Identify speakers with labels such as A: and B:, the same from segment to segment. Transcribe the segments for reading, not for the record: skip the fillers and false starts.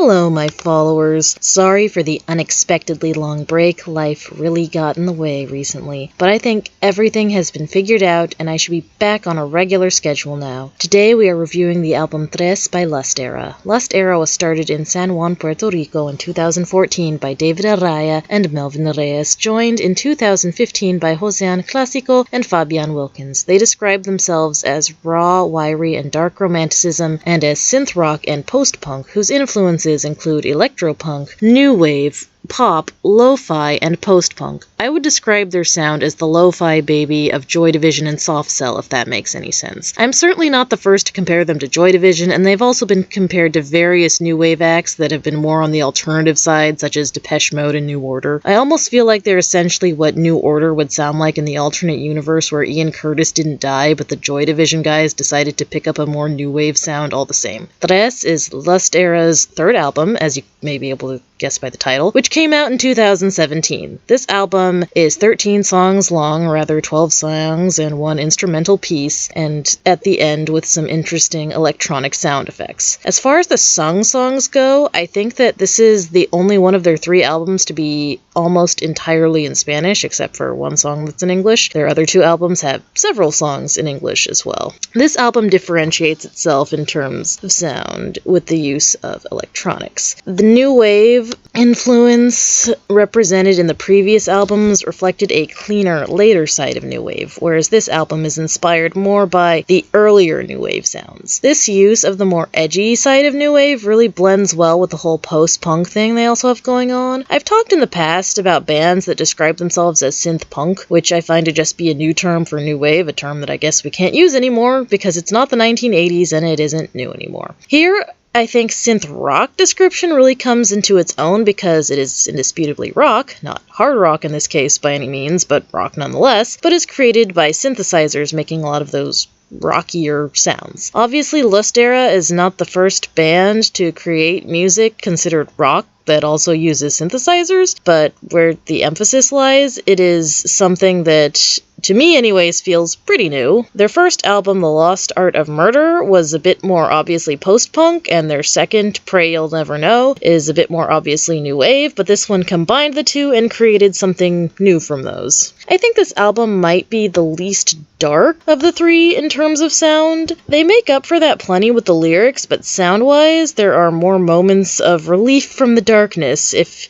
A: Hello, my followers. Sorry for the unexpectedly long break. Life really got in the way recently. But I think everything has been figured out and I should be back on a regular schedule now. Today we are reviewing the album Trés by Lust Era. Lust Era was started in San Juan, Puerto Rico in 2014 by David Araya and Melvin Reyes, joined in 2015 by Josean Clásico and Fabian Wilkins. They describe themselves as raw, wiry, and dark romanticism, and as synth-rock and post-punk, whose influences include electropunk, new wave, pop, lo-fi, and post-punk. I would describe their sound as the lo-fi baby of Joy Division and Soft Cell, if that makes any sense. I'm certainly not the first to compare them to Joy Division, and they've also been compared to various new wave acts that have been more on the alternative side, such as Depeche Mode and New Order. I almost feel like they're essentially what New Order would sound like in the alternate universe where Ian Curtis didn't die, but the Joy Division guys decided to pick up a more new wave sound all the same. Trés is Lust Era's third album, as you may be able to guess by the title, which came out in 2017. This album is 13 songs long, rather 12 songs and one instrumental piece, and at the end with some interesting electronic sound effects. As far as the sung songs go, I think that this is the only one of their three albums to be almost entirely in Spanish, except for one song that's in English. Their other two albums have several songs in English as well. This album differentiates itself in terms of sound with the use of electronics. The new wave influence represented in the previous albums reflected a cleaner, later side of new wave, whereas this album is inspired more by the earlier new wave sounds. This use of the more edgy side of new wave really blends well with the whole post-punk thing they also have going on. I've talked in the past about bands that describe themselves as synth-punk, which I find to just be a new term for new wave, a term that I guess we can't use anymore because it's not the 1980s and it isn't new anymore. Here, I think synth-rock description really comes into its own because it is indisputably rock, not hard rock in this case by any means, but rock nonetheless, but is created by synthesizers making a lot of those rockier sounds. Obviously, Lust Era is not the first band to create music considered rock that also uses synthesizers, but where the emphasis lies, it is something that, to me anyways, feels pretty new. Their first album, The Lost Art of Murder, was a bit more obviously post-punk, and their second, Pray You'll Never Know, is a bit more obviously new wave, but this one combined the two and created something new from those. I think this album might be the least dark of the three in terms of sound. They make up for that plenty with the lyrics, but sound-wise, there are more moments of relief from the darkness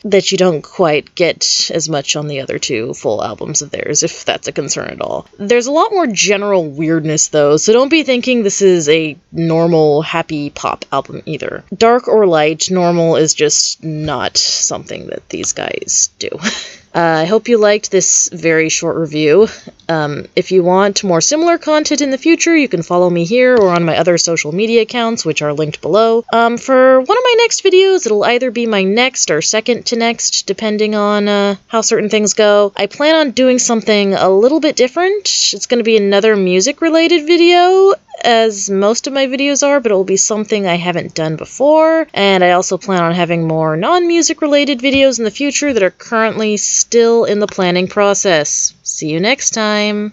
A: that you don't quite get as much on the other two full albums of theirs, if that's a concern at all. There's a lot more general weirdness though, so don't be thinking this is a normal, happy pop album either. Dark or light, normal is just not something that these guys do. I hope you liked this very short review. If you want more similar content in the future, you can follow me here or on my other social media accounts, which are linked below. For one of my next videos, it'll either be my next or second to next, depending on how certain things go. I plan on doing something a little bit different. It's going to be another music-related video, as most of my videos are, but it will be something I haven't done before, and I also plan on having more non-music related videos in the future that are currently still in the planning process. See you next time!